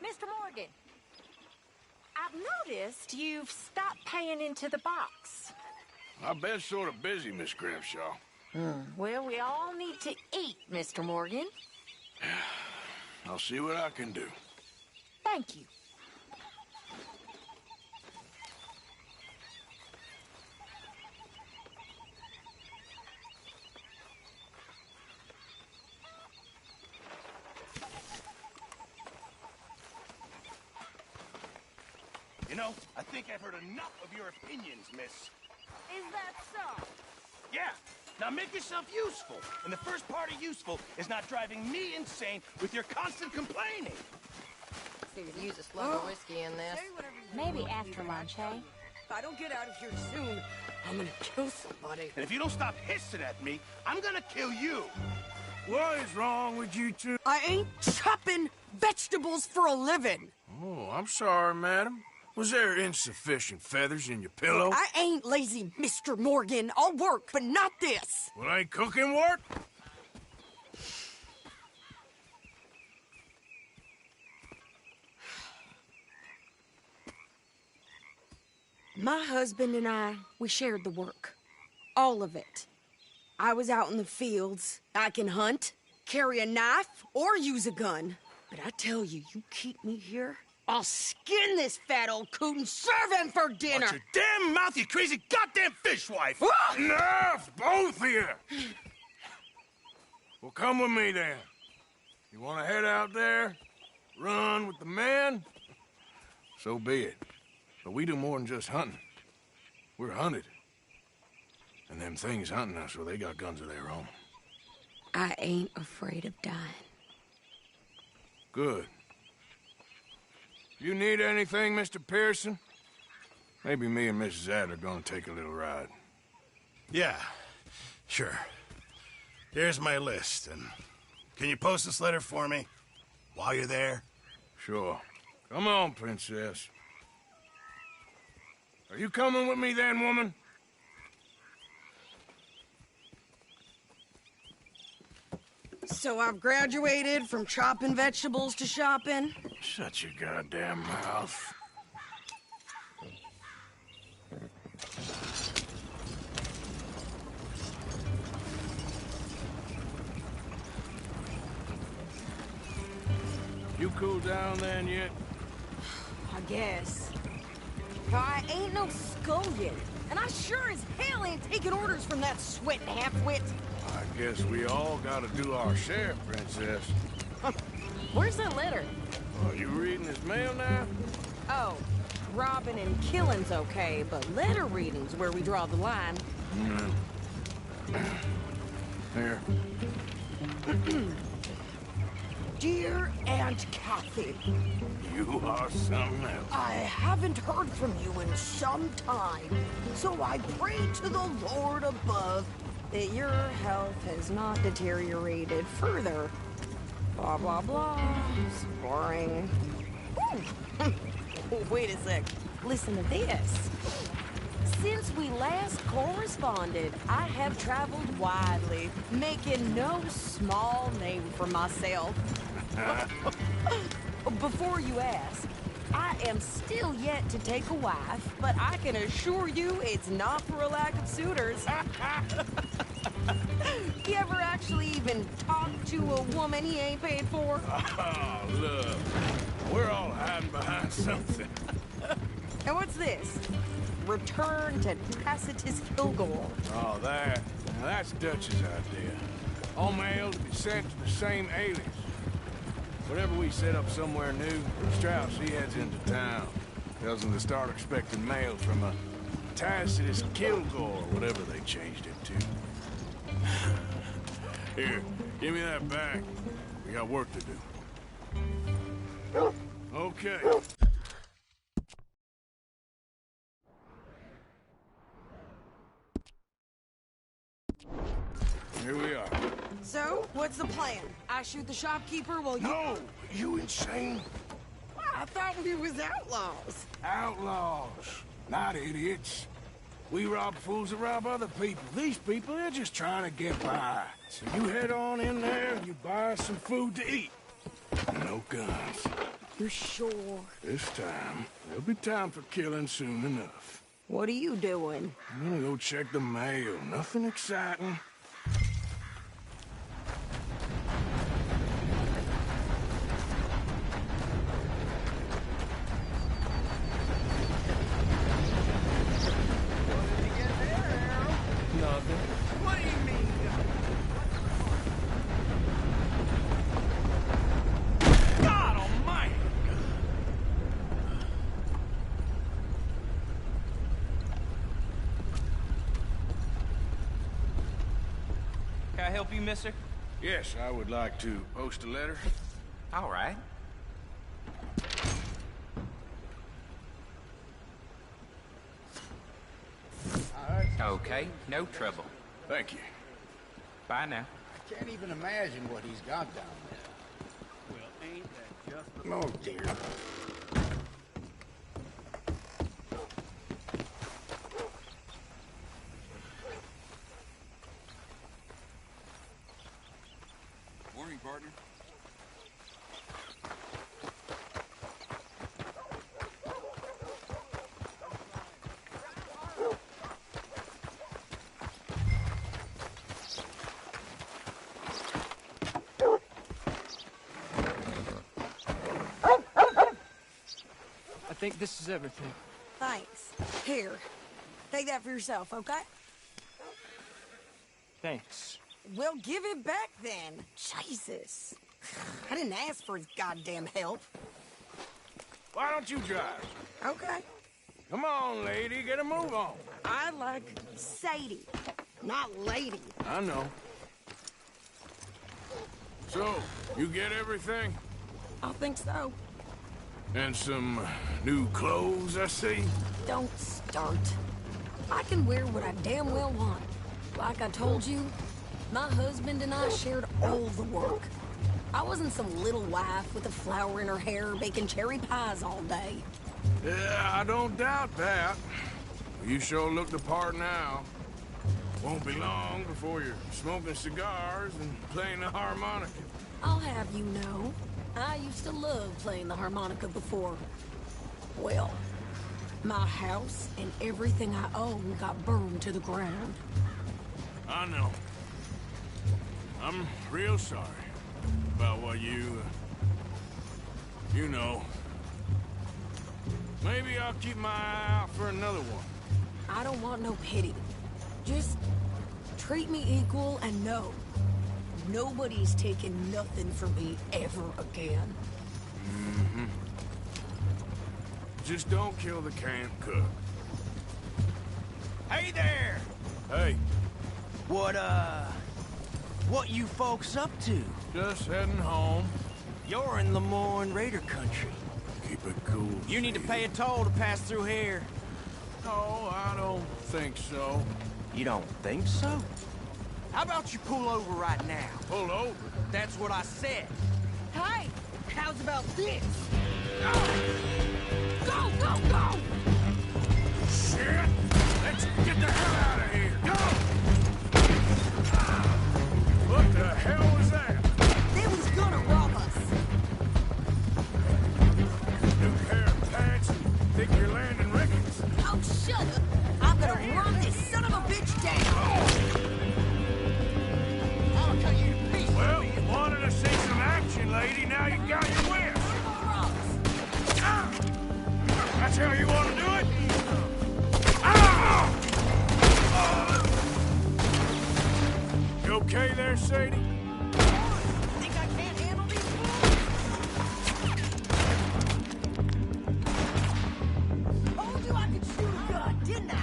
Mr. Morgan, I've noticed you've stopped paying into the box. I've been sort of busy, Miss Grimshaw. Well, we all need to eat, Mr. Morgan. I'll see what I can do. Thank you. You know, I think I've heard enough of your opinions, miss. Is that so? Yeah. Now make yourself useful. And the first part of useful is not driving me insane with your constant complaining. Figured to use a slug of whiskey in this. Maybe after lunch, eh? If I don't get out of here soon, I'm gonna kill somebody. And if you don't stop hissing at me, I'm gonna kill you. What is wrong with you two? I ain't chopping vegetables for a living. Oh, I'm sorry, madam. Was there insufficient feathers in your pillow? I ain't lazy, Mr. Morgan. I'll work, but not this. Well, ain't cooking work? My husband and I, we shared the work. All of it. I was out in the fields. I can hunt, carry a knife, or use a gun. But I tell you, you keep me here, I'll skin this fat old coot and serve him for dinner. Watch your damn mouth, you crazy goddamn fishwife! Enough, both of you! Well, come with me, then. You want to head out there, run with the men? So be it. But we do more than just hunting. We're hunted. And them things hunting us, well, they got guns of their own. I ain't afraid of dying. Good. You need anything, Mr. Pearson? Maybe me and Mrs. Adler are gonna take a little ride. Yeah, sure. Here's my list, and can you post this letter for me while you're there? Sure. Come on, Princess. Are you coming with me then, woman? So I've graduated from chopping vegetables to shopping? Shut your goddamn mouth. You cool down then yet? I guess. I ain't no scullion, and I sure as hell ain't taking orders from that sweating half-wit. I guess we all gotta do our share, Princess. Where's that letter? Are you reading his mail now? Oh, robbing and killing's okay, but letter reading's where we draw the line. Here. Dear Aunt Kathy, You are something else. I haven't heard from you in some time, so I pray to the Lord above that your health has not deteriorated further. Blah, blah, blah. It's boring. Wait a sec. Listen to this. Since we last corresponded, I have traveled widely, making no small name for myself. Before you ask, I am still yet to take a wife, but I can assure you it's not for a lack of suitors. You ever actually even talk to a woman he ain't paid for? Oh, look. We're all hiding behind something. And what's this? Return to Tacitus Kilgore. Oh, that. Now, that's Dutch's idea. All mail to be sent to the same alias. Whenever we set up somewhere new, Strauss, he heads into town. Tells them to start expecting mail from a Tacitus Kilgore, or whatever they changed it to. Here, give me that back. We got work to do. Okay. Here we are. So, what's the plan? I shoot the shopkeeper while you... No! You insane? I thought we was outlaws. Outlaws, not idiots. We rob fools that rob other people. These people, they're just trying to get by. So you head on in there and you buy some food to eat. No guns. You sure? This time, there'll be time for killing soon enough. What are you doing? I'm gonna go check the mail. Nothing exciting. Nothing. What do you mean? God almighty! Can I help you, mister? Yes, I would like to post a letter. All right. Okay, no trouble. Thank you. Bye now. Can't even imagine what he's got down there. Well, ain't that just... Oh, dear. Morning, partner. I think this is everything. Thanks. Here. Take that for yourself, okay? Thanks. Well, give it back then. Jesus. I didn't ask for his goddamn help. Why don't you drive? Okay. Come on, lady, get a move on. I like Sadie, not lady. I know. So, you get everything? I think so. And some new clothes, I see? Don't start. I can wear what I damn well want. Like I told you, my husband and I shared all the work. I wasn't some little wife with a flower in her hair baking cherry pies all day. Yeah, I don't doubt that. You sure look the part now. Won't be long before you're smoking cigars and playing the harmonica. I'll have you know, I used to love playing the harmonica before. Well, my house and everything I own got burned to the ground. I know. I'm real sorry about what you know. Maybe I'll keep my eye out for another one. I don't want no pity. Just treat me equal and know nobody's taking nothing from me ever again. Mm-hmm. Just don't kill the camp cook. Hey there! Hey, What you folks up to? just heading home. You're in Lemoyne Raider country. Keep it cool. You need to pay a toll to pass through here. No, I don't think so. You don't think so? How about you pull over right now? Pull over. That's what I said. Hey, how's about this? Go, go, go! Shit! Let's get the hell out of here! Go! What the hell was that? They was gonna rob us. New pair of pants? Think you're landing records? Oh, shut up. I'm gonna run this son of a bitch down. I'll cut you to pieces. Well, you wanted to see some action, lady. Now you got your wish. Ah! That's how you want to do it? Ah! You okay there, Sadie? Think I can't handle these fools? Told you I could shoot a gun, didn't I?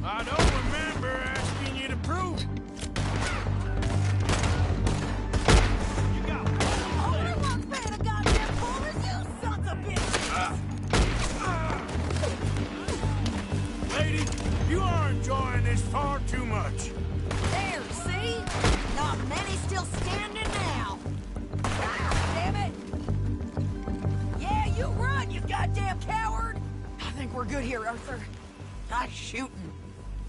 I don't remember asking you to prove it. Only one's paying a goddamn fool is you, sons of bitches! Lady, you are enjoying this far too much. There, see? Not many still standing now. Ah, damn it! Yeah, you run, you goddamn coward! I think we're good here, Arthur. Nice shooting.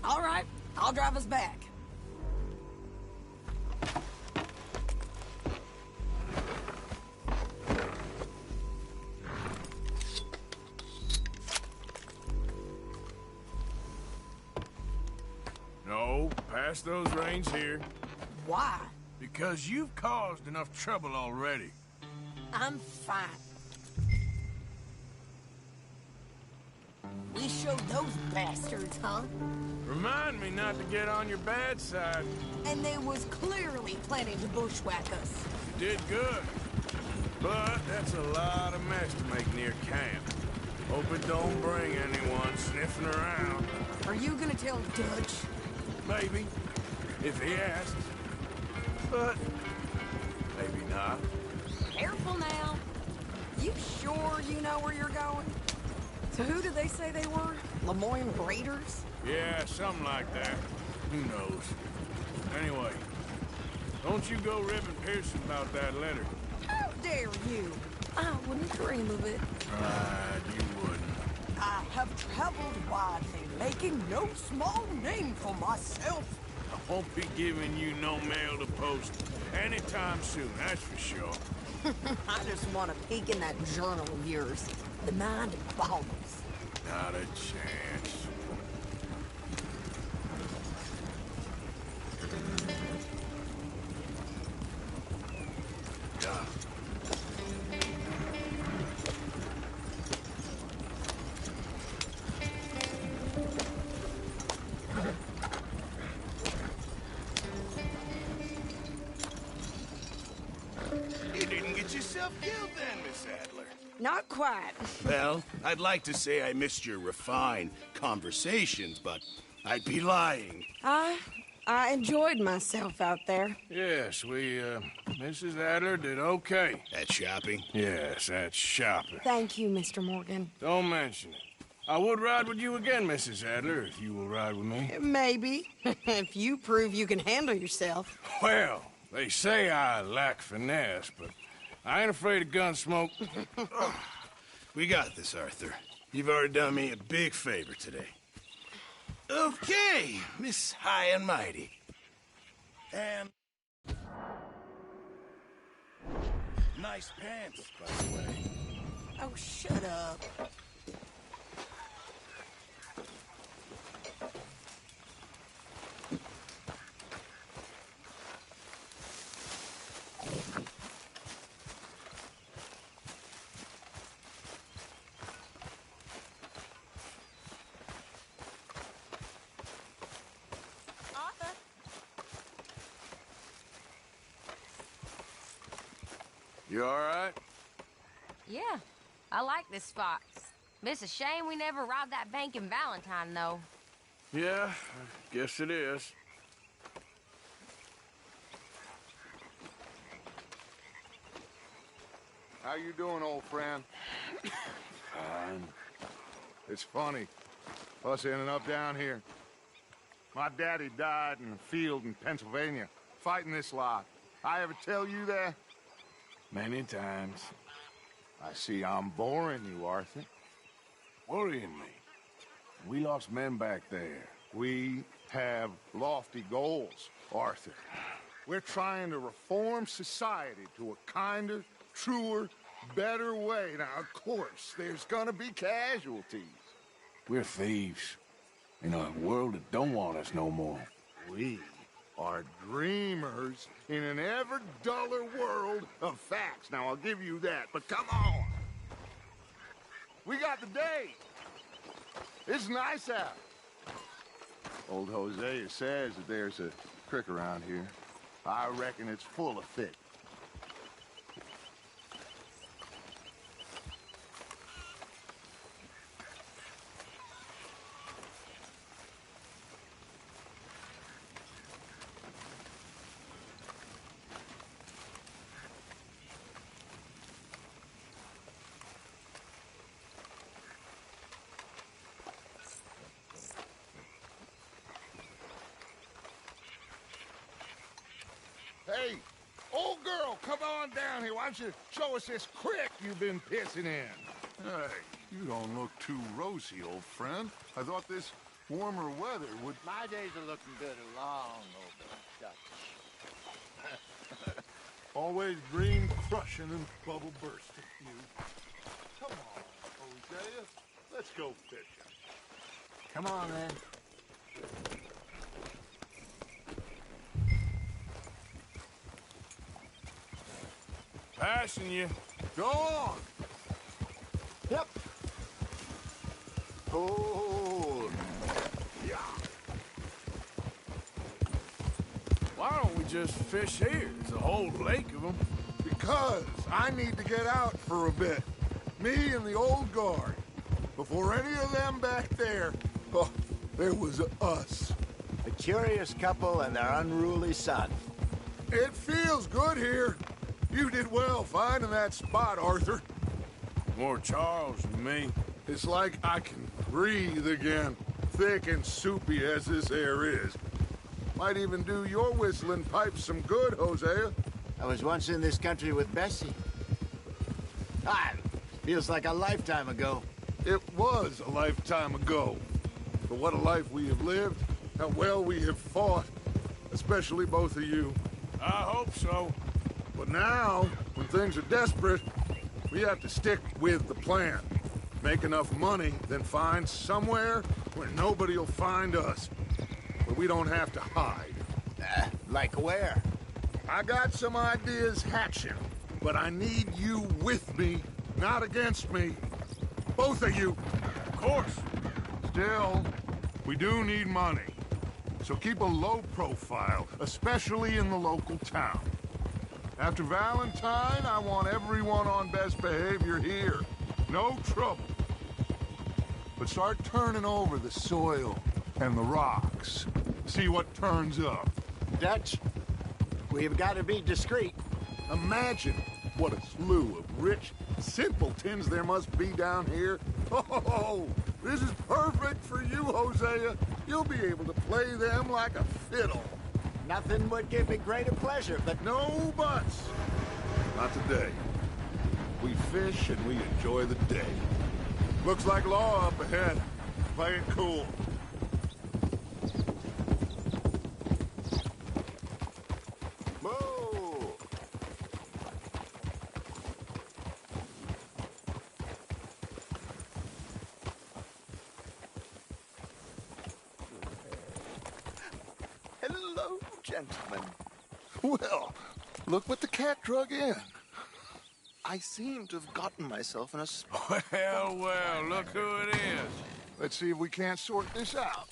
All right, I'll drive us back. pass those reins here. Why? Because you've caused enough trouble already. I'm fine. We showed those bastards, huh? Remind me not to get on your bad side. And they was clearly planning to bushwhack us. You did good. But that's a lot of mess to make near camp. Hope it don't bring anyone sniffing around. Are you gonna tell Dutch? Maybe, if he asks. But maybe not. Careful now. You sure you know where you're going? So who did they say they were? Lemoyne Raiders? Yeah, something like that. Who knows? Anyway, don't you go ribbing Pearson about that letter. How dare you? I wouldn't dream of it. Right, you wouldn't. I have traveled widely, making no small name for myself. I won't be giving you no mail to post anytime soon, that's for sure. I just want to peek in that journal of yours. The mind boggles. Not a chance. You didn't get yourself killed then, Miss Adler. Not quite. Well, I'd like to say I missed your refined conversations, but I'd be lying. I enjoyed myself out there. Yes, Mrs. Adler did okay. At shopping? Yes, that's shopping. Thank you, Mr. Morgan. Don't mention it. I would ride with you again, Mrs. Adler, if you will ride with me. Maybe. If you prove you can handle yourself. Well, they say I lack finesse, but I ain't afraid of gun smoke. We got this, Arthur. You've already done me a big favor today. Okay, Miss High and Mighty. And... nice pants, by the way. Oh, shut up. You all right? Yeah, I like this spot. It's a shame we never robbed that bank in Valentine, though. Yeah, I guess it is. How you doing, old friend? Fine. It's funny, us ending up down here. My daddy died in a field in Pennsylvania, fighting this lot. I ever tell you that? Many times. I see I'm boring you, Arthur. Worrying me. We lost men back there. We have lofty goals, Arthur. We're trying to reform society to a kinder, truer, better way. Now, of course, there's gonna be casualties. We're thieves. In a world that don't want us no more. We are dreamers in an ever duller world of facts. Now, I'll give you that, but come on. We got the day. It's nice out. Old Hosea says that there's a creek around here. I reckon it's full of fish. Hey, old girl, come on down here. Why don't you show us this creek you've been pissing in? Hey, you don't look too rosy, old friend. I thought this warmer weather would... My days are looking good along over Dutch. Always dream crushing and bubble bursting, you. Come on, Hosea. Let's go fishing. Come on, then. Passing you. Go on. Yep. Hold. Yeah. Why don't we just fish here? There's a whole lake of them. Because I need to get out for a bit. Me and the old guard. Before any of them back there, oh, there was us. A curious couple and their unruly son. It feels good here. You did well finding that spot, Arthur. More Charles than me. It's like I can breathe again, thick and soupy as this air is. Might even do your whistling pipes some good, Hosea. I was once in this country with Bessie. Feels like a lifetime ago. It was a lifetime ago. But what a life we have lived, how well we have fought, especially both of you. I hope so. But now, when things are desperate, we have to stick with the plan. Make enough money, then find somewhere where nobody will find us. Where we don't have to hide. Like where? I got some ideas hatching, but I need you with me, not against me. Both of you. Of course. Still, we do need money. So keep a low profile, especially in the local town. After Valentine, I want everyone on best behavior here. No trouble. But start turning over the soil and the rocks. See what turns up. Dutch, we've got to be discreet. Imagine what a slew of rich simpletons there must be down here. Oh, this is perfect for you, Hosea. You'll be able to play them like a fiddle. Nothing would give me greater pleasure, but... No buts. Not today. We fish and we enjoy the day. Looks like law up ahead. Play it cool. Move! Hello, gentlemen. Well, look what the cat drug in. I seem to have gotten myself in a spot. Well, look who it is. Let's see if we can't sort this out.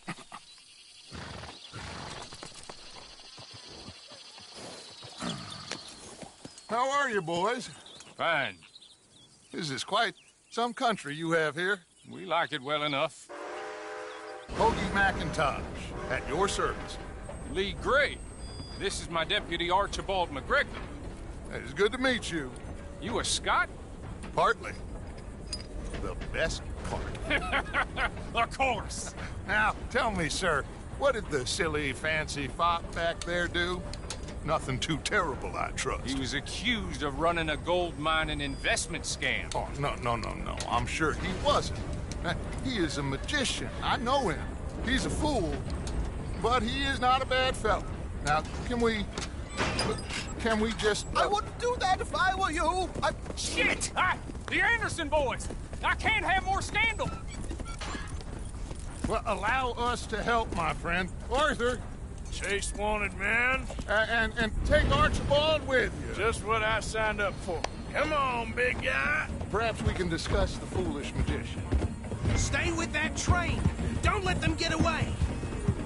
How are you, boys? Fine. This is quite some country you have here. We like it well enough. Hoagie McIntosh, at your service. Lee Gray. This is my deputy Archibald McGregor. It's good to meet you. You a Scot? Partly. The best part. Of course. Now, tell me, sir, what did the silly, fancy fop back there do? Nothing too terrible, I trust. He was accused of running a gold mining investment scam. Oh, no. I'm sure he wasn't. He is a magician. I know him. He's a fool, but he is not a bad fellow. Now, can we just... I wouldn't do that if I were you. Shit! The Anderson boys! I can't have more scandal! Well, allow us to help, my friend. Arthur! Chase wanted man. And take Archibald with you. Just what I signed up for. Come on, big guy. Perhaps we can discuss the foolish magician. Stay with that train. Don't let them get away.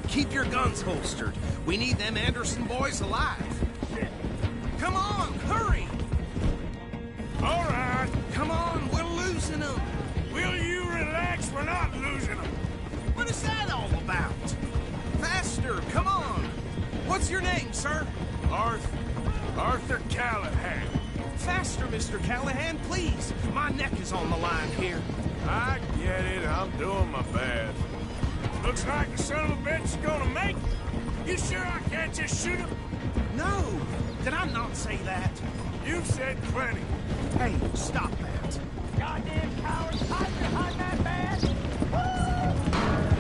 Keep your guns holstered. We need them Anderson boys alive. Come on, hurry! All right. Come on, we're losing them. Will you relax? We're not losing them. What is that all about? Faster, come on. What's your name, sir? Arthur Callahan. Faster, Mr. Callahan, please. My neck is on the line here. I get it. I'm doing my best. Looks like the son of a bitch is gonna make it. You sure I can't just shoot him? No. Did I not say that? You've said plenty. Hey, stop that. Goddamn cowards, hide behind that man!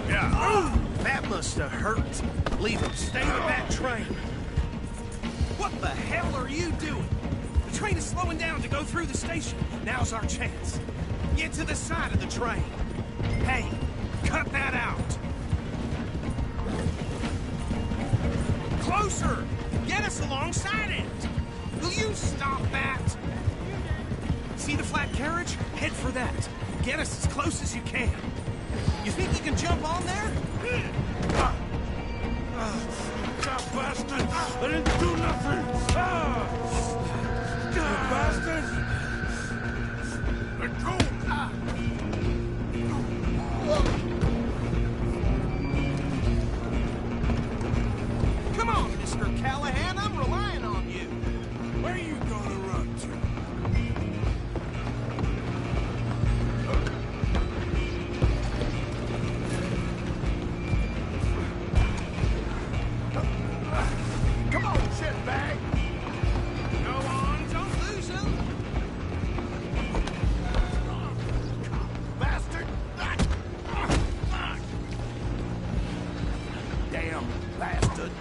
Yeah. Ooh, that must have hurt. Leave him. Stay with that train. What the hell are you doing? The train is slowing down to go through the station. Now's our chance. Get to the side of the train. Hey, cut that out. Closer! Get us alongside it! Will you stop that? See the flat carriage? Head for that. Get us as close as you can. You think you can jump on there? God, bastard! I didn't do nothing! You bastard! Let go! Come on, Mr. Callahan, I'm relying on you. Where are you gonna run to? Come on, shitbag! Go on, don't lose him. Bastard! Damn bastard!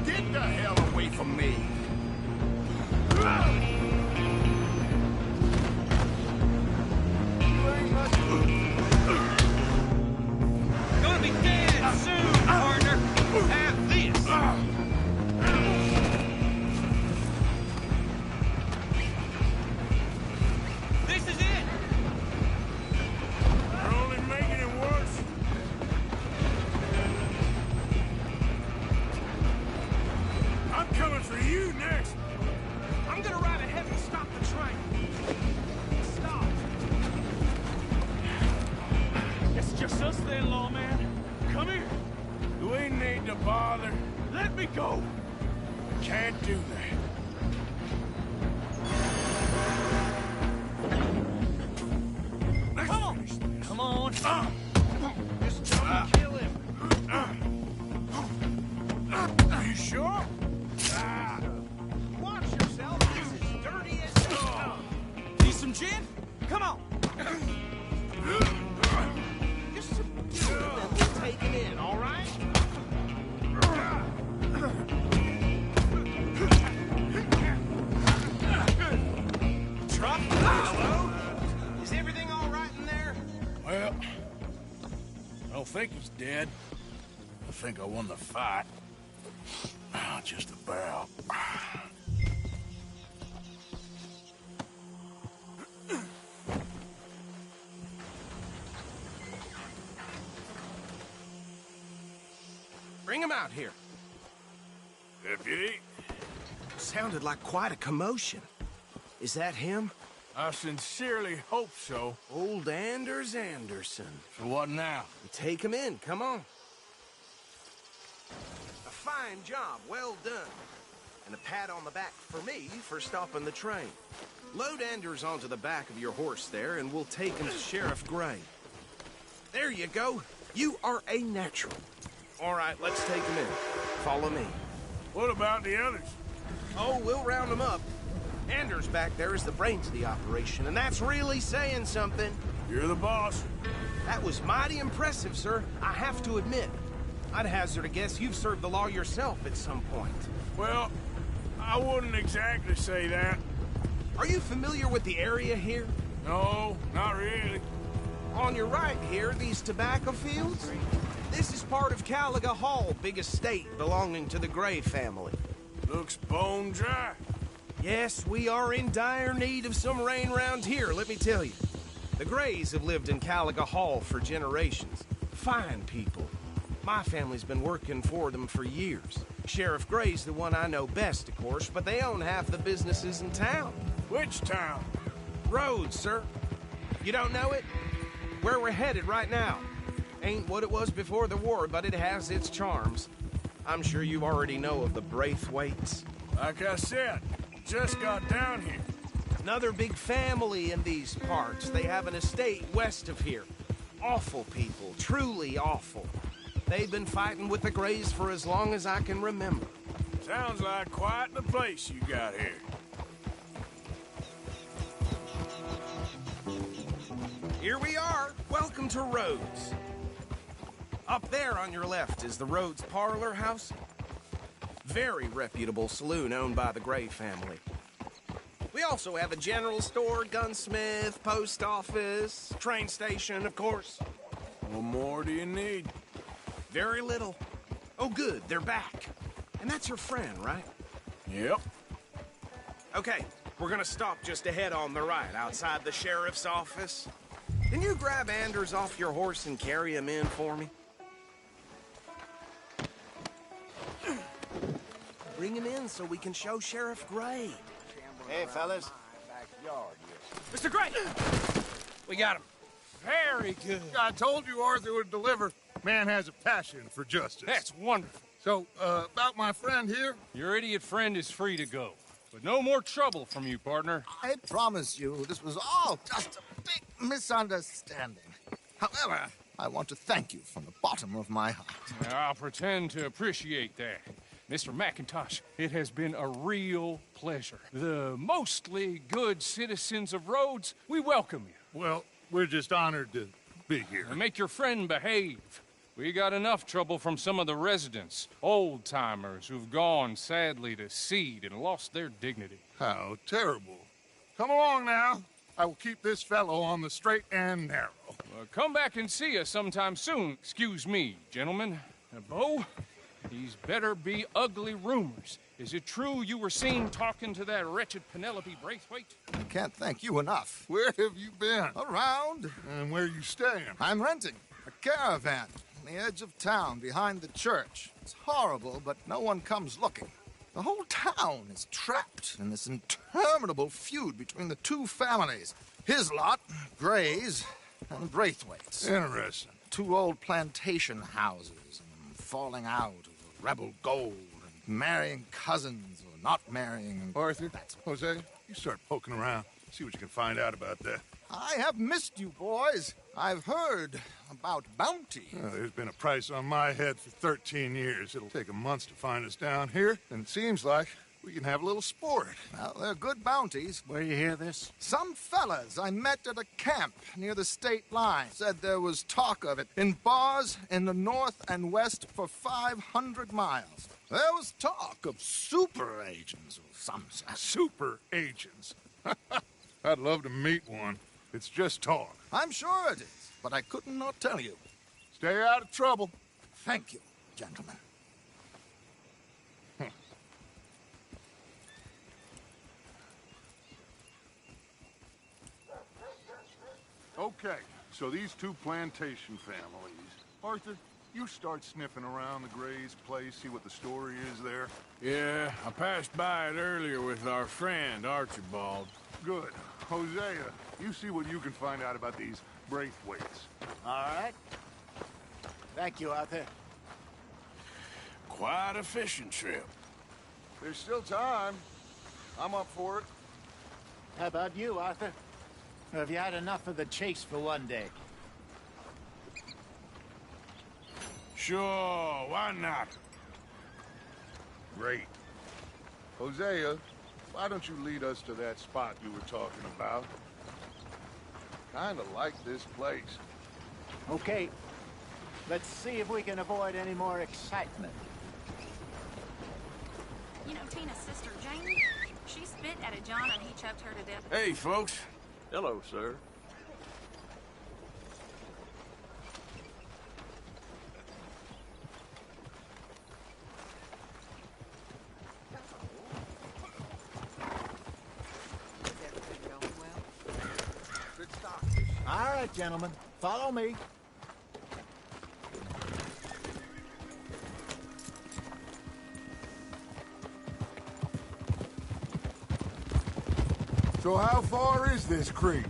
Get the hell away from me! Gonna be dead soon, partner. Have this. This is it. You're only making it worse. I'm coming for you next. I'm gonna ride ahead and stop the train. Stop. It's just us then, lawman. Come here. We need to bother. Let me go. Can't do that. Come on. Come on. Just jump and kill him. Are you sure? Watch yourself. This is dirty as hell. Need some gin? Come on. Just some gin and we'll take it in, all right? Truck, hello? Is everything all right in there? Well, I don't think he's dead. I think I won the fight. Just about. Bring him out here. Deputy, Sounded like quite a commotion. Is that him? I sincerely hope so. Old Anders Anderson. So what now? Take him in, come on. A fine job, well done. And a pat on the back for me for stopping the train. Load Anders onto the back of your horse there, and we'll take him to Sheriff Gray. There you go. You are a natural. All right, let's take him in. Follow me. What about the others? Oh, we'll round them up. Anders back there is the brains of the operation, and that's really saying something. You're the boss. That was mighty impressive, sir. I have to admit. I'd hazard a guess you've served the law yourself at some point. Well, I wouldn't exactly say that. Are you familiar with the area here? No, not really. On your right here, these tobacco fields? This is part of Caliga Hall, big estate belonging to the Gray family. Looks bone dry. Yes, we are in dire need of some rain round here, let me tell you. The Grays have lived in Caliga Hall for generations. Fine people. My family's been working for them for years. Sheriff Gray's the one I know best, of course, but they own half the businesses in town. Which town? Rhodes, sir. You don't know it? Where we're headed right now. Ain't what it was before the war, but it has its charms. I'm sure you already know of the Braithwaites. Like I said, just got down here. Another big family in these parts. They have an estate west of here. Awful people, truly awful. They've been fighting with the Grays for as long as I can remember. Sounds like quite the place you got here. Here we are. Welcome to Rhodes. Up there on your left is the Rhodes Parlor House. Very reputable saloon owned by the Gray family. We also have a general store, gunsmith, post office, train station, of course. What more do you need? Very little. Oh, good, they're back. And that's your friend, right? Yep. Okay, We're gonna stop just ahead on the right, outside the sheriff's office. Can you grab Anders off your horse and carry him in for me? Bring him in so we can show Sheriff Gray. Hey, fellas. Mr. Gray! We got him. Very good. I told you Arthur would deliver. Man has a passion for justice. That's wonderful. So, about my friend here? Your idiot friend is free to go. But no more trouble from you, partner. I promise you, this was all just a big misunderstanding. However, I want to thank you from the bottom of my heart. I'll pretend to appreciate that. Mr. McIntosh, it has been a real pleasure. The mostly good citizens of Rhodes, we welcome you. Well, we're just honored to be here. And make your friend behave. We got enough trouble from some of the residents, old-timers who've gone, sadly, to seed and lost their dignity. How terrible. Come along now. I will keep this fellow on the straight and narrow. Come back and see us sometime soon. Excuse me, gentlemen. Bo, these better be ugly rumors. Is it true you were seen talking to that wretched Penelope Braithwaite? I can't thank you enough. Where have you been? Around. And where you staying? I'm renting a caravan on the edge of town behind the church. It's horrible, but no one comes looking. The whole town is trapped in this interminable feud between the two families. His lot, Gray's, and Braithwaite's. Interesting. Two old plantation houses, and falling out over rebel gold, and marrying cousins or not marrying. Arthur, Jose, you start poking around. See what you can find out about that. I have missed you, boys. I've heard about bounty. There's been a price on my head for 13 years. It'll take a month to find us down here, and it seems like we can have a little sport. Well, they're good bounties. Where you hear this? Some fellas I met at a camp near the state line said there was talk of it in bars in the north and west for 500 miles. There was talk of super agents of some sort. Super agents? I'd love to meet one. It's just talk. I'm sure it is, but I couldn't not tell you. Stay out of trouble. Thank you, gentlemen. Okay, so these two plantation families. Arthur, you start sniffing around the Gray's place, see what the story is there. Yeah, I passed by it earlier with our friend, Archibald. Good. Hosea, you see what you can find out about these Braithwaites. All right. Thank you, Arthur. Quite a fishing trip. There's still time. I'm up for it. How about you, Arthur? Or have you had enough of the chase for one day? Sure, why not? Great. Hosea, why don't you lead us to that spot you were talking about? Kinda like this place. Okay. Let's see if we can avoid any more excitement. You know Tina's sister, Janie? She spit at a John and he choked her to death. Hey, folks. Hello, sir. All right, gentlemen. Follow me. So how far is this creek?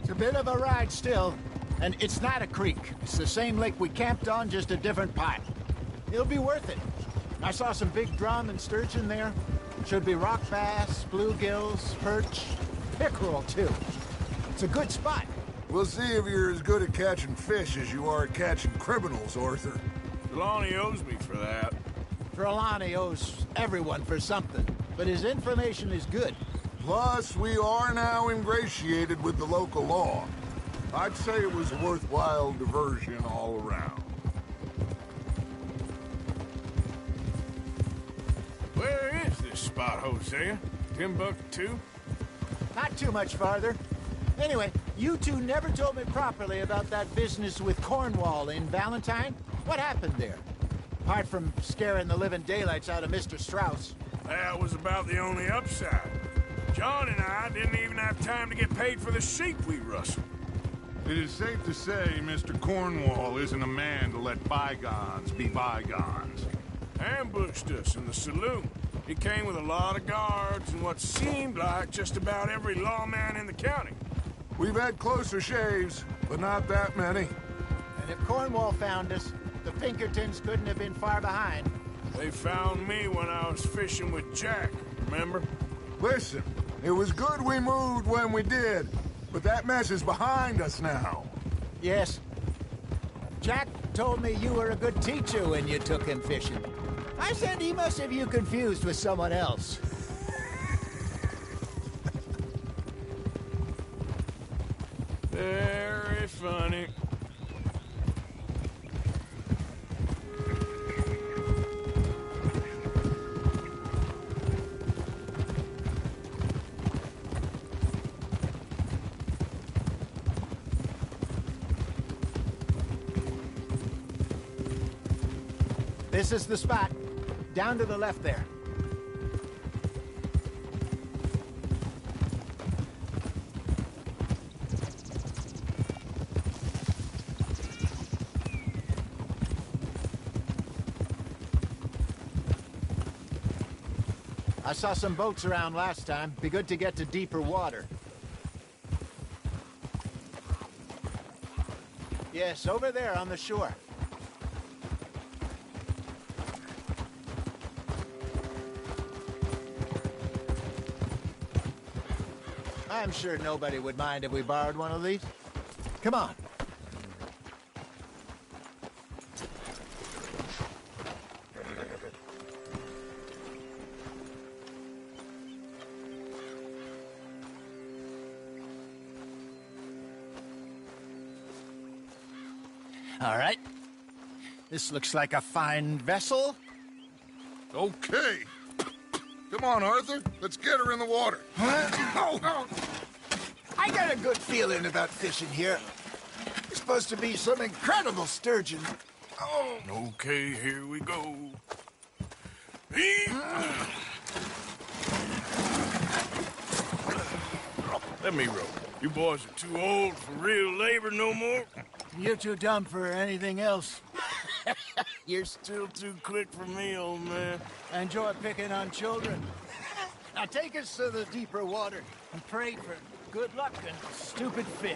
It's a bit of a ride still, and it's not a creek. It's the same lake we camped on, just a different pile. It'll be worth it. I saw some big drum and sturgeon there. Should be rock bass, bluegills, perch, pickerel, too. It's a good spot. We'll see if you're as good at catching fish as you are at catching criminals, Arthur. Trelawney owes me for that. Trelawney owes everyone for something, but his information is good. Plus, we are now ingratiated with the local law. I'd say it was a worthwhile diversion all around. Where is this spot, Hosea? Timbuktu? Not too much farther. Anyway, you two never told me properly about that business with Cornwall in Valentine. What happened there? Apart from scaring the living daylights out of Mr. Strauss. That was about the only upside. John and I didn't even have time to get paid for the sheep we rustled. It is safe to say Mr. Cornwall isn't a man to let bygones be bygones. Ambushed us in the saloon. He came with a lot of guards and what seemed like just about every lawman in the county. We've had closer shaves, but not that many. And if Cornwall found us, the Pinkertons couldn't have been far behind. They found me when I was fishing with Jack, remember? Listen, it was good we moved when we did, but that mess is behind us now. Yes. Jack told me you were a good teacher when you took him fishing. I said he must have you confused with someone else. Very funny. This is the spot. Down to the left there. I saw some boats around last time. Be good to get to deeper water. Yes, over there on the shore. I'm sure nobody would mind if we borrowed one of these. Come on. All right. This looks like a fine vessel. Okay. Come on, Arthur. Let's get her in the water. I got a good feeling about fishing here. It's supposed to be some incredible sturgeon. Oh. Okay, here we go. Let me row. You boys are too old for real labor no more. You're too dumb for anything else. You're still too quick for me, old man. I enjoy picking on children. Now take us to the deeper water and pray for good luck and stupid fish.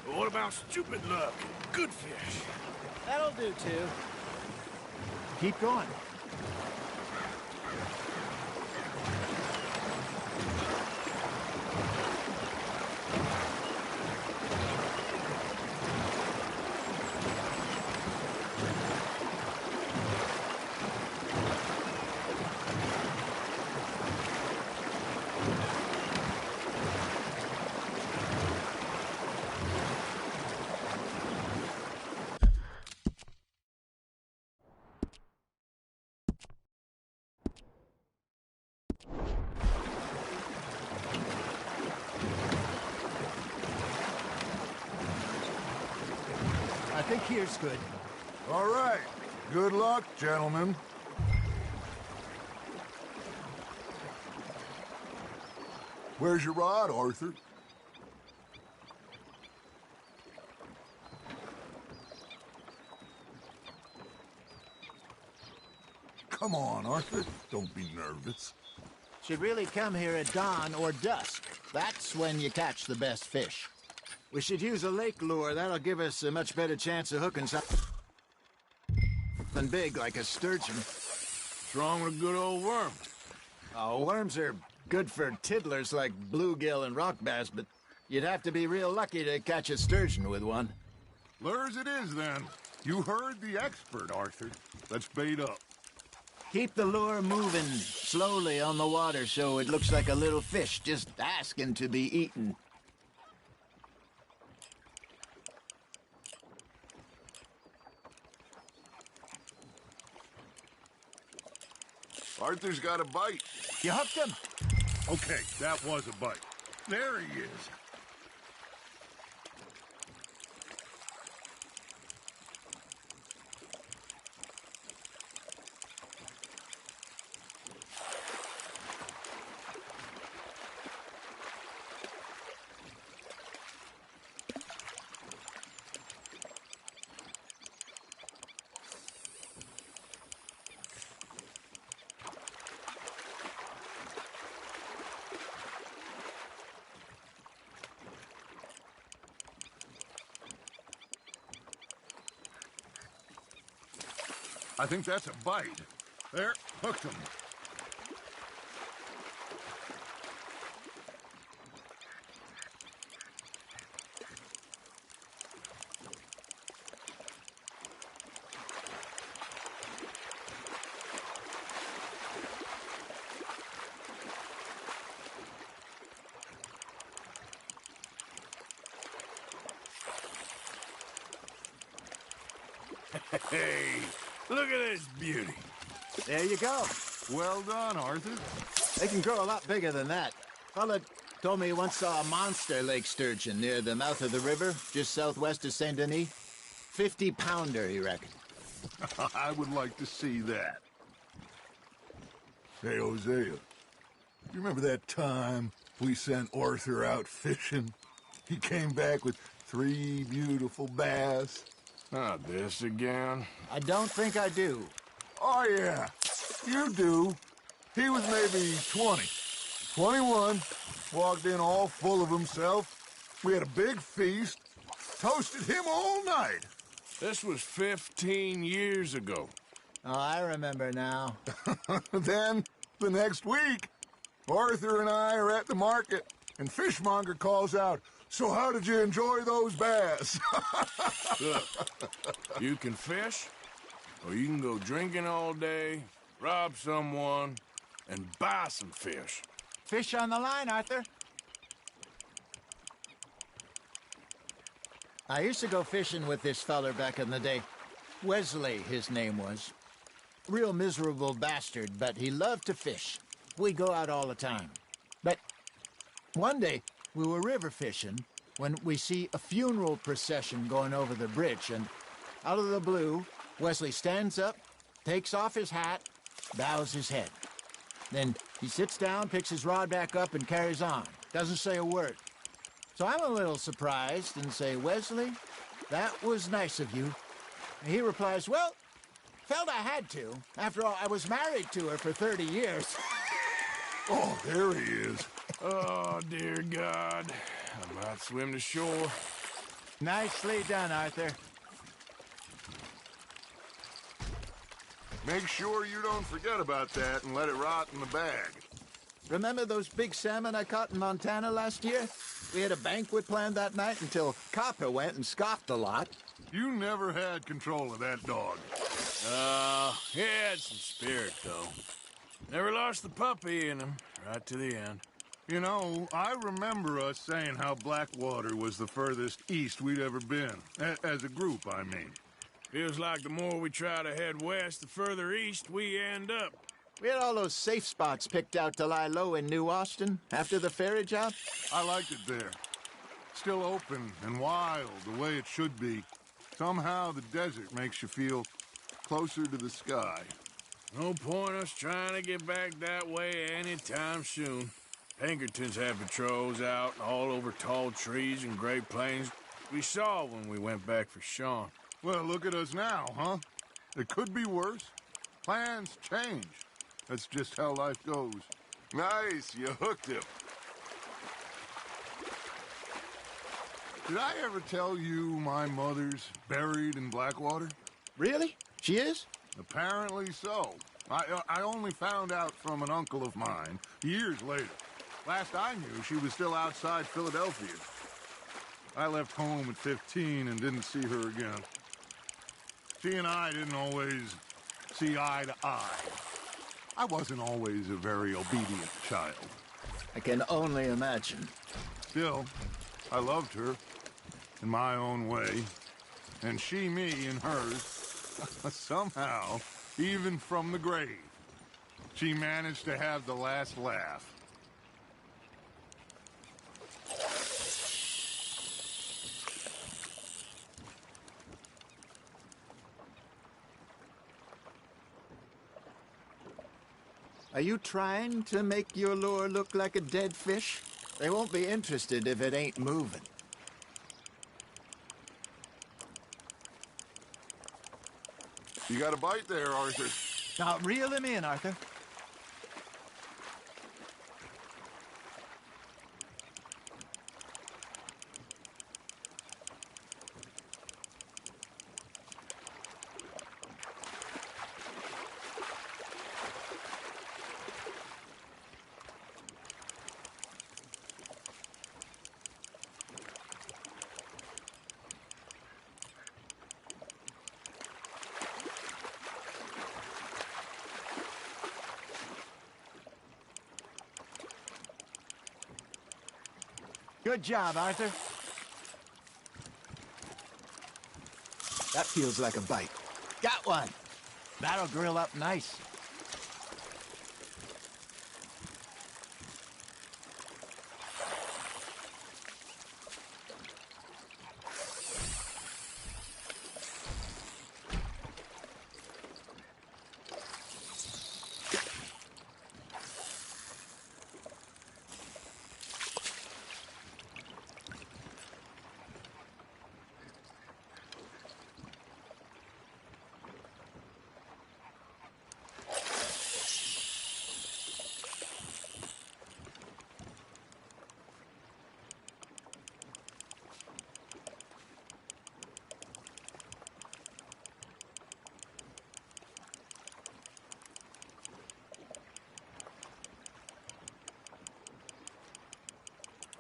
But what about stupid luck and good fish? That'll do, too. Keep going. I think here's good. All right. Good luck, gentlemen. Where's your rod, Arthur? Come on, Arthur. Don't be nervous. Should really come here at dawn or dusk. That's when you catch the best fish. We should use a lake lure. That'll give us a much better chance of hooking something big like a sturgeon. What's wrong with a good old worm? Oh, worms are good for tiddlers like bluegill and rock bass, but you'd have to be real lucky to catch a sturgeon with one. Lures it is, then. You heard the expert, Arthur. Let's bait up. Keep the lure moving slowly on the water so it looks like a little fish just asking to be eaten. Arthur's got a bite. You hooked him? Okay, that was a bite. There he is. I think that's a bite. There, hooked him. Hey, look at this beauty. There you go. Well done, Arthur. They can grow a lot bigger than that. Fella told me he once saw a monster lake sturgeon near the mouth of the river, just southwest of Saint Denis. 50-pounder, he reckoned. I would like to see that. Hey, Hosea, you remember that time we sent Arthur out fishing? He came back with 3 beautiful bass. Not this again. I don't think I do. Oh, yeah, you do. He was maybe 20, 21, walked in all full of himself. We had a big feast, toasted him all night. This was 15 years ago. Oh, I remember now. Then, the next week, Arthur and I are at the market, and Fishmonger calls out, "So how did you enjoy those bass?" Look, you can fish, or you can go drinking all day, rob someone, and buy some fish. Fish on the line, Arthur. I used to go fishing with this feller back in the day. Wesley, his name was. Real miserable bastard, but he loved to fish. We'd go out all the time. But one day, we were river fishing when we see a funeral procession going over the bridge, and out of the blue, Wesley stands up, takes off his hat, bows his head. Then he sits down, picks his rod back up, and carries on. Doesn't say a word. So I'm a little surprised and say, "Wesley, that was nice of you." And he replies, "Well, felt I had to. After all, I was married to her for 30 years. Oh, there he is. Oh, dear God. I might swim to shore. Nicely done, Arthur. Make sure you don't forget about that and let it rot in the bag. Remember those big salmon I caught in Montana last year? We had a banquet planned that night until Copper went and scoffed a lot. You never had control of that dog. He had some spirit, though. Never lost the puppy in him, right to the end. You know, I remember us saying how Blackwater was the furthest east we'd ever been. As a group, I mean. Feels like the more we try to head west, the further east we end up. We had all those safe spots picked out to lie low in New Austin after the ferry job. I liked it there. Still open and wild, the way it should be. Somehow the desert makes you feel closer to the sky. No point us trying to get back that way anytime soon. Pinkertons had patrols out all over tall trees and Great Plains. We saw when we went back for Sean. Well, look at us now, huh? It could be worse. Plans change. That's just how life goes. Nice, you hooked him. Did I ever tell you my mother's buried in Blackwater? Really? She is? Apparently so. I only found out from an uncle of mine years later. Last I knew, she was still outside Philadelphia. I left home at 15 and didn't see her again. She and I didn't always see eye to eye. I wasn't always a very obedient child. I can only imagine. Still, I loved her in my own way, and she me in hers. Somehow, even from the grave, she managed to have the last laugh. Are you trying to make your lure look like a dead fish? They won't be interested if it ain't moving. You got a bite there, Arthur. Now, reel him in, Arthur. Good job, Arthur. That feels like a bite. Got one. That'll grill up nice.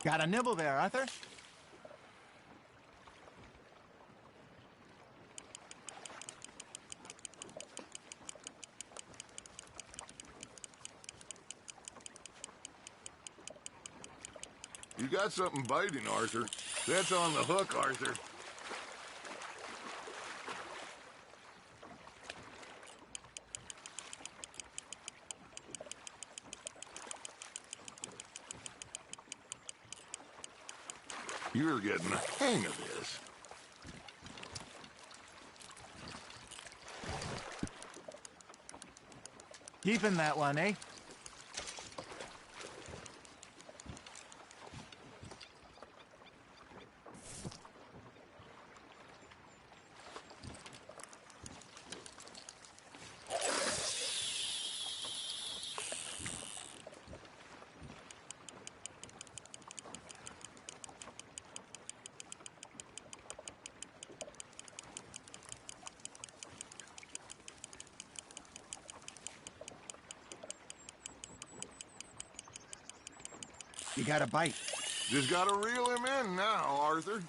Got a nibble there, Arthur? You got something biting, Arthur. That's on the hook, Arthur. You're getting the hang of this. Keeping that one, eh? You got a bite. Just gotta reel him in now, Arthur.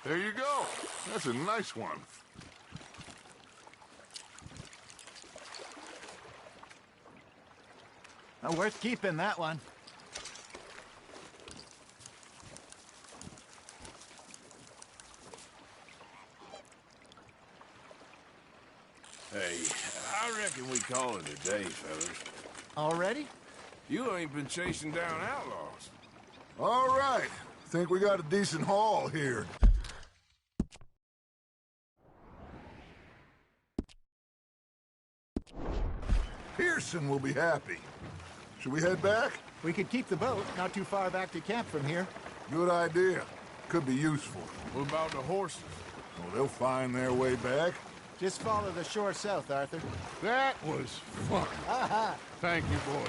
There you go. That's a nice one. Worth keeping, that one. Hey, I reckon we call it a day, fellas. Already? You ain't been chasing down outlaws. All right. Think we got a decent haul here. Pearson will be happy. Should we head back? We could keep the boat, not too far back to camp from here. Good idea. Could be useful. What about the horses? Well, they'll find their way back. Just follow the shore south, Arthur. That was fun. Thank you, boys.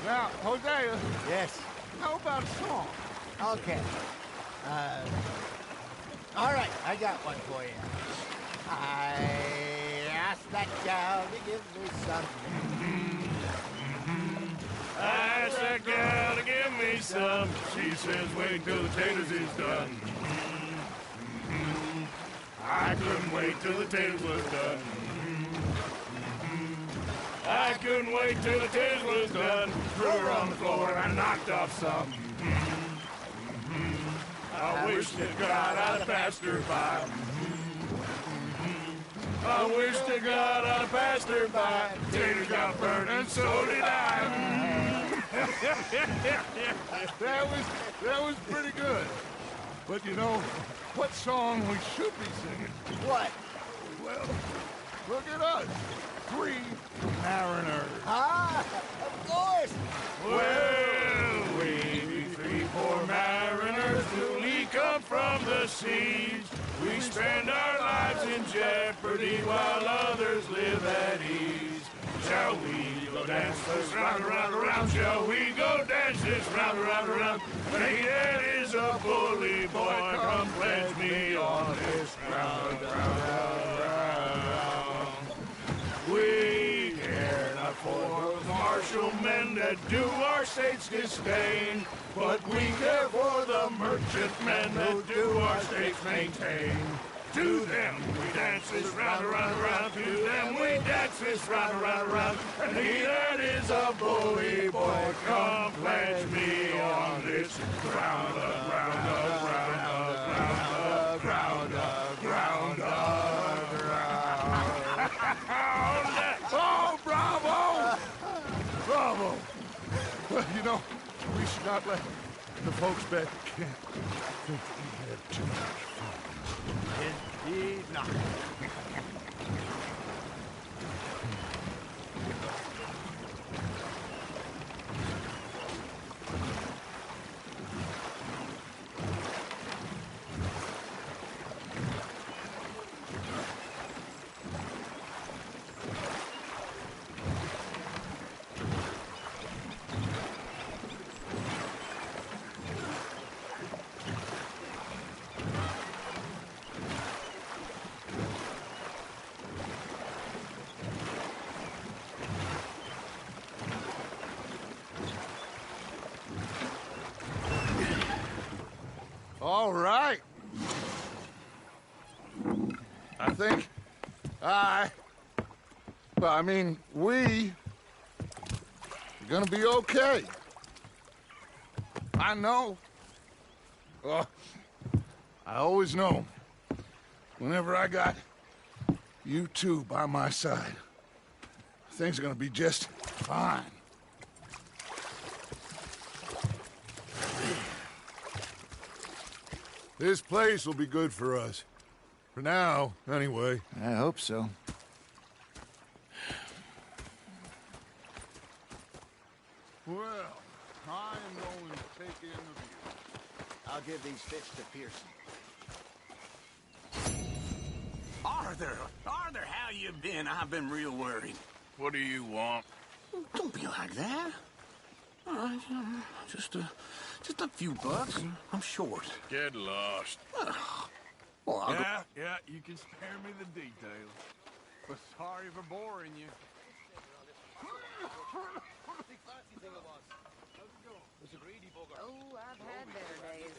Now, Hosea. Yes? How about a song? Okay. All right, I got one for you. I asked that gal to give me something. I asked that gal to give me some. She says, wait till the taters is done. I couldn't wait till the taters was done. I couldn't wait till the taters was done. Threw her on the floor and I knocked off some. I wish to God I'd passed her by. I wish to God I'd passed her by. Taters got burned and so did I. That was pretty good. But you know, what song we should be singing? What? Well, look at us. 3 mariners. Ah, of course. Well, we be 3 poor mariners who leak come from the seas. We spend our lives in jeopardy while others live at ease. Shall we go dance this round, around, around? Shall we go dance this round, around, around? Hey, that is a bully boy. Come pledge me on this round, round, round, round. We care not for the martial men that do our state's disdain, but we care for the merchant men that do our state's maintain. To them we dance this round, around, around. To them we dance this round, around, around. And he that is a bully boy, come pledge me on this round up, round up, round up, round up, round up, round up, round up. Oh, bravo! Bravo! Well, you know, we should not let the folks back at camp think we had too much fun. Indeed not. All right. I think we are gonna be okay. I know. I always know. Whenever I got you two by my side, things are gonna be just fine. This place will be good for us. For now, anyway. I hope so. Well, I am going to take in the view. I'll give these fish to Pearson. Arthur, how you been? I've been real worried. What do you want? Don't be like that. Just a few bucks. I'm short. Get lost. Well, I'll go... Yeah, you can spare me the details. But sorry for boring you. Oh, I've had better days.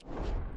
You